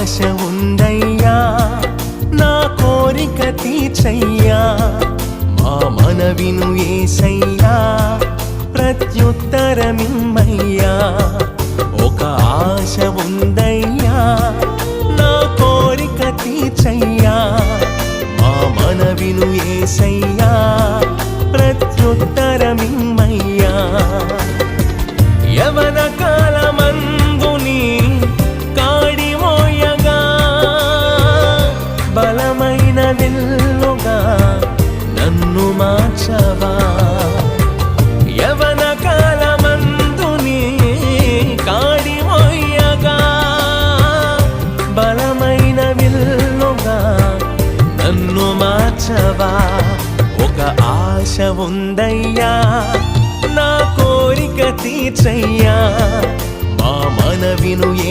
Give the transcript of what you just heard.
ఆశ ఉందయ్యా నా కోరిక తీర్చయ్యా మా మనవిను యేసయ్యా ప్రత్యుత్తరమిమ్మయ్యా ఒక ఆశ ఉందయ్యా నా కోరిక తీర్చయ్యా మా మనవిను యేసయ్యా ప్రత్యుత్తరమిమ్మయ్యా యవన కాలమందుని కాడి మోయగా బలమైన విల్లుగా నన్ను మార్చవా యవన కాలమందుని కాడి మోయగా బలమైన విల్లుగా నన్ను మార్చవా ఒక ఆశ ఉందయ్యా నా కోరిక తీర్చయ్యా మా మనవిను